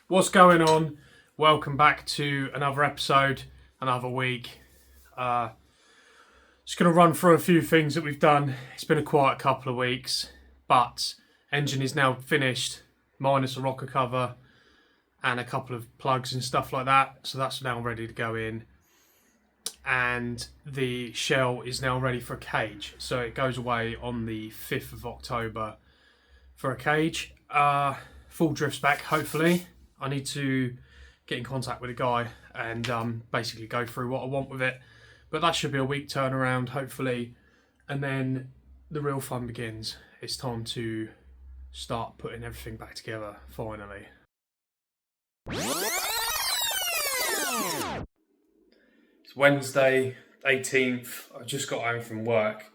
What's going on? Welcome back to another episode, another week. Just going to run through a few things that we've done. It's been a quiet couple of weeks, but engine is now finished, minus a rocker cover and a couple of plugs and stuff like that. So that's now ready to go in. And the shell is now ready for a cage. So it goes away on the 5th of October for a cage. Full drifts back, hopefully. I need to get in contact with a guy and basically go through what I want with it. But that should be a week turnaround, hopefully. And then the real fun begins. It's time to start putting everything back together, finally. It's Wednesday, 18th. I just got home from work.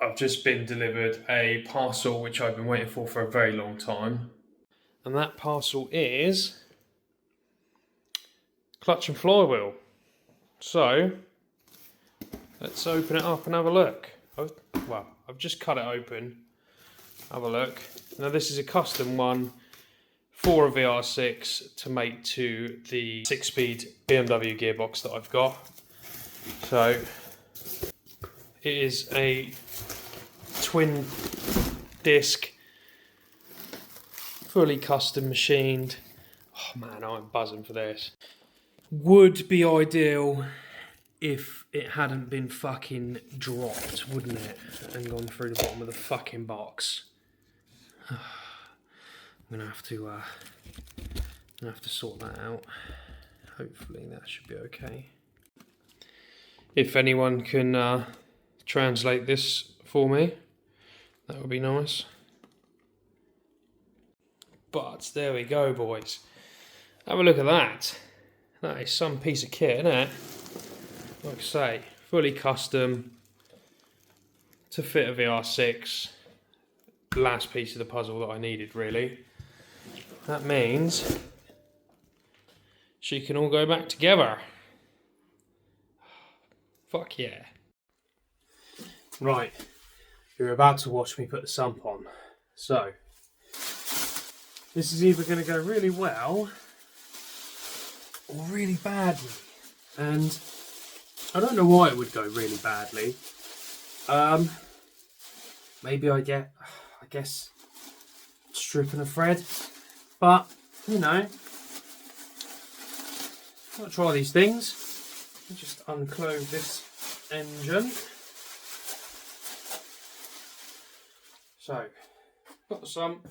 I've just been delivered a parcel which I've been waiting for a very long time. And that parcel is clutch and flywheel. So let's open it up and have a look. I've just cut it open. Have a look. Now this is a custom one for a VR6 to make to the 6-speed BMW gearbox that I've got. So it is a twin disc, fully custom machined. Oh man, I'm buzzing for this. Would be ideal if it hadn't been fucking dropped, wouldn't it? And gone through the bottom of the fucking box. I'm gonna have to sort that out. Hopefully that should be okay. If anyone can translate this for me, that would be nice. But there we go, boys. Have a look at that. That is some piece of kit, isn't it? Like I say, fully custom to fit a VR6. Last piece of the puzzle that I needed, really. That means she can all go back together. Fuck yeah. Right, you're about to watch me put the sump on. So, this is either going to go really well or really badly. And I don't know why it would go really badly. Maybe I guess, stripping a thread. But, you know, I'll try these things. I'll just unclose this engine. So, got the sump.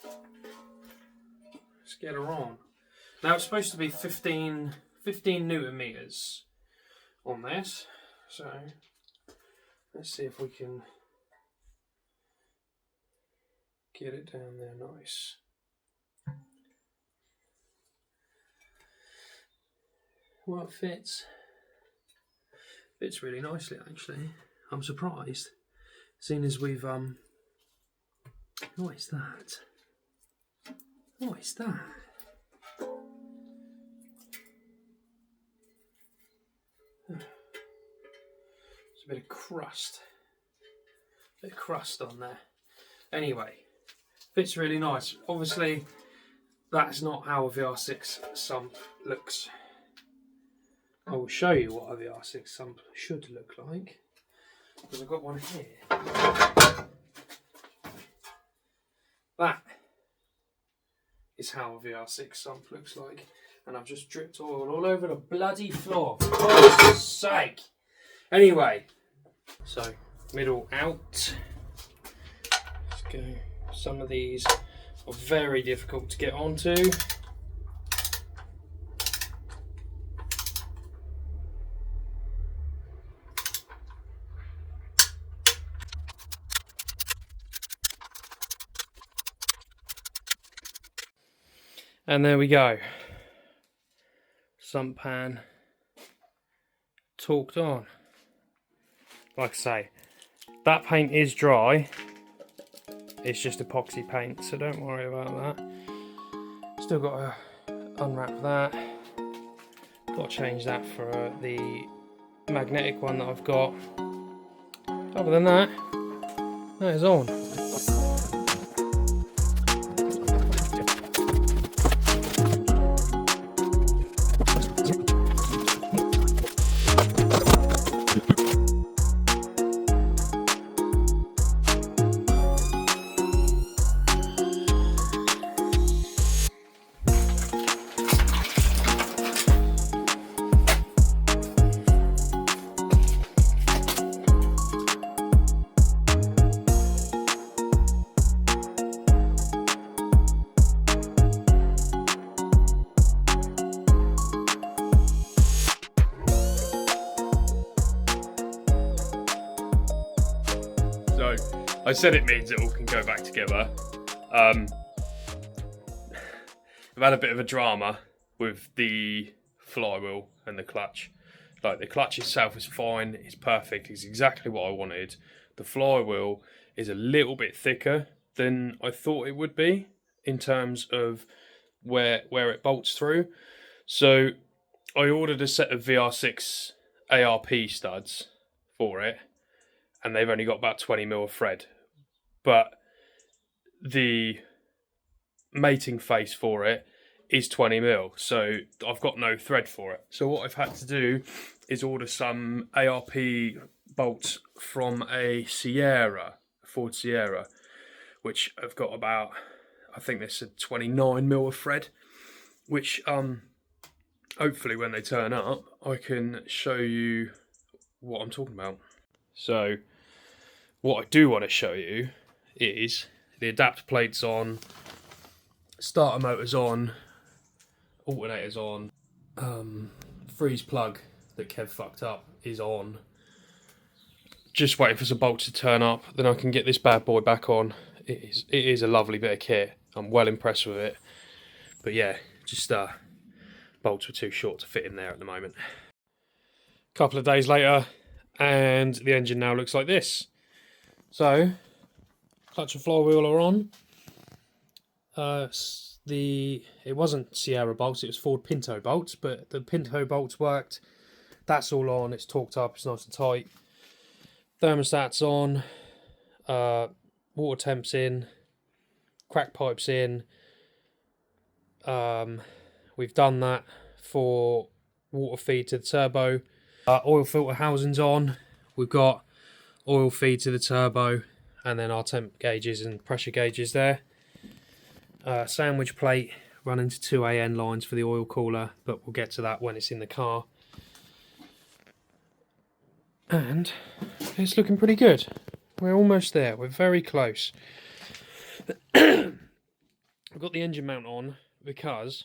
Let's get her on. Now it's supposed to be 15 Newton meters on this. So, let's see if we can get it down there nice. Well, it fits. Fits really nicely, actually. I'm surprised. Seeing as we've what is that? What is that? There's a bit of crust. On there. Anyway, fits really nice. Obviously, that's not how a VR6 sump looks. I will show you what a VR6 sump should look like. Because I've got one here. That is how a VR6 sump looks like. And I've just dripped oil all over the bloody floor. For God's sake. Anyway, so middle out. Let's go. Some of these are very difficult to get onto. And there we go. Sump pan torqued on. Like I say, that paint is dry. It's just epoxy paint, so don't worry about that. Still got to unwrap that. Got to change that for the magnetic one that I've got. Other than that, that is on. I said it means it all can go back together. I've had a bit of a drama with the flywheel and the clutch. Like, the clutch itself is fine, it's perfect, it's exactly what I wanted. The flywheel is a little bit thicker than I thought it would be in terms of where it bolts through. So I ordered a set of VR6 ARP studs for it, and they've only got about 20mm of thread. But the mating face for it is 20mm, so I've got no thread for it. So what I've had to do is order some ARP bolts from a Ford Sierra, which have got about, I think they said 29mm of thread, which hopefully when they turn up I can show you what I'm talking about. So what I do want to show you is the adapter plates on, starter motors on, alternators on, freeze plug that Kev fucked up is on. Just waiting for some bolts to turn up, then I can get this bad boy back on. It is a lovely bit of kit. I'm well impressed with it. But yeah, just bolts were too short to fit in there at the moment. A couple of days later, and the engine now looks like this. So, clutch and flywheel are on. It wasn't Sierra bolts, it was Ford Pinto bolts, but the Pinto bolts worked. That's all on, it's torqued up, it's nice and tight. Thermostat's on, water temps in, crack pipes in. We've done that for water feed to the turbo. Oil filter housing's on. We've got oil feed to the turbo, and then our temp gauges and pressure gauges there. Sandwich plate running to 2 AN lines for the oil cooler, but we'll get to that when it's in the car. And it's looking pretty good. We're almost there. We're very close. I've got the engine mount on because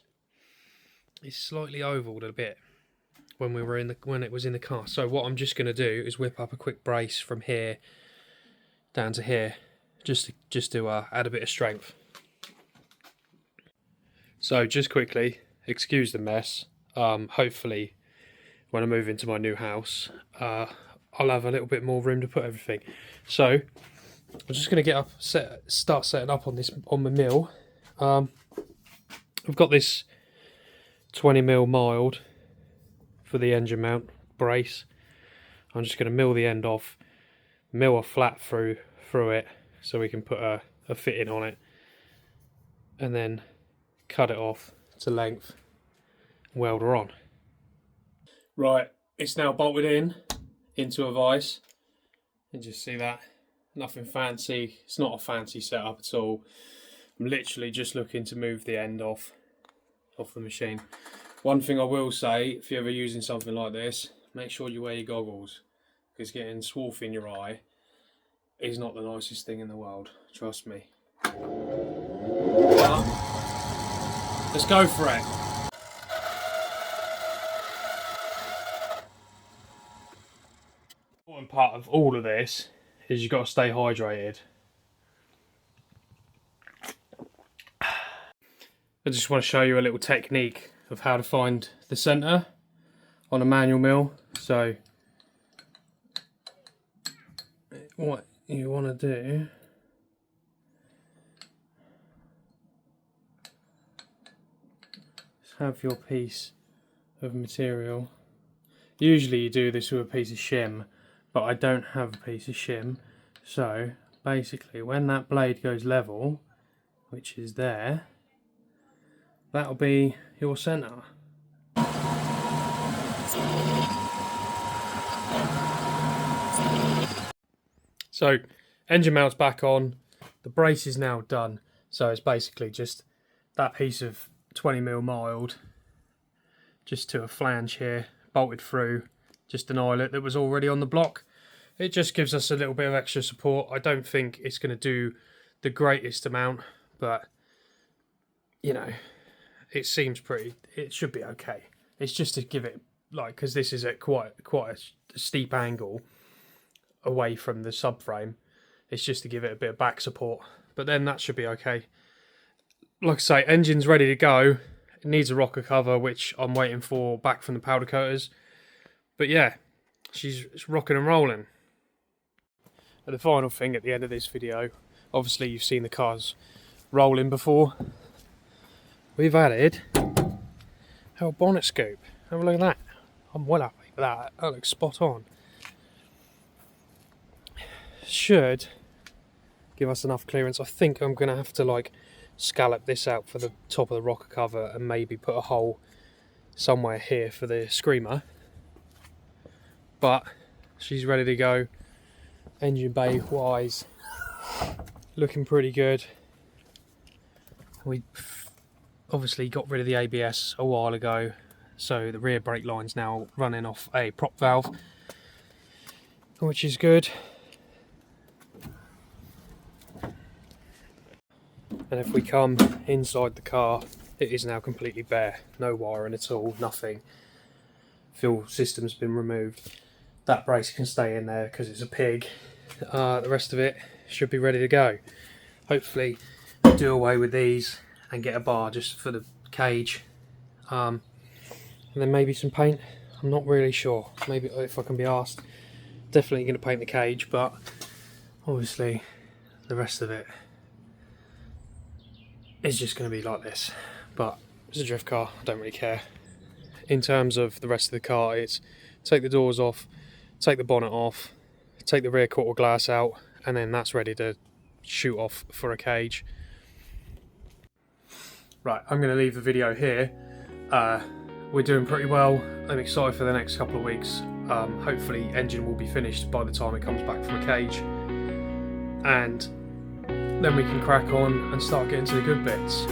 it's slightly ovaled a bit when it was in the car. So what I'm just going to do is whip up a quick brace from here down to here, just to add a bit of strength. So just quickly, excuse the mess. Hopefully, when I move into my new house, I'll have a little bit more room to put everything. So I'm just going to get up, start setting up on my mill. I've got this 20mm mild for the engine mount brace. I'm just going to mill the end off, mill a flat through it so we can put a fitting on it, and then cut it off to length, weld her on. Right, it's now bolted into a vise. You just see that, nothing fancy. It's not a fancy setup at all. I'm literally just looking to move the end off the machine. One thing I will say, if you're ever using something like this, make sure you wear your goggles, because getting swarf in your eye is not the nicest thing in the world, trust me. But let's go for it. The important part of all of this is you've got to stay hydrated. I just want to show you a little technique of how to find the centre on a manual mill. So what you want to do is have your piece of material. Usually you do this with a piece of shim, but I don't have a piece of shim. So basically when that blade goes level, which is there, that'll be your centre. So engine mount's back on, the brace is now done. So it's basically just that piece of 20mm mild just to a flange here, bolted through, just an eyelet that was already on the block. It just gives us a little bit of extra support. I don't think it's going to do the greatest amount, but you know, it seems it should be okay. It's just to give it, like, because this is at quite a steep angle away from the subframe, It's just to give it a bit of back support, but then that should be okay. Like I say, engine's ready to go. It needs a rocker cover, which I'm waiting for back from the powder coaters. But yeah, she's rocking and rolling. And the final thing at the end of this video, obviously you've seen the cars rolling before. We've added our bonnet scoop. Have a look at that. I'm well happy with that. That looks spot on. Should give us enough clearance. I think I'm going to have to like scallop this out for the top of the rocker cover and maybe put a hole somewhere here for the screamer. But she's ready to go. Engine bay wise, looking pretty good. We obviously got rid of the ABS a while ago, so the rear brake line's now running off a prop valve, which is good. And if we come inside the car, it is now completely bare. No wiring at all, nothing. Fuel system's been removed. That brace can stay in there because it's a pig. The rest of it should be ready to go. Hopefully do away with these and get a bar just for the cage. And then maybe some paint. I'm not really sure. Maybe if I can be asked. Definitely going to paint the cage, but obviously the rest of it is just going to be like this. But it's a drift car, I don't really care. In terms of the rest of the car, it's take the doors off, take the bonnet off, take the rear quarter glass out, and then that's ready to shoot off for a cage. Right, I'm going to leave the video here. We're doing pretty well. I'm excited for the next couple of weeks. Hopefully engine will be finished by the time it comes back from a cage, and then we can crack on and start getting to the good bits.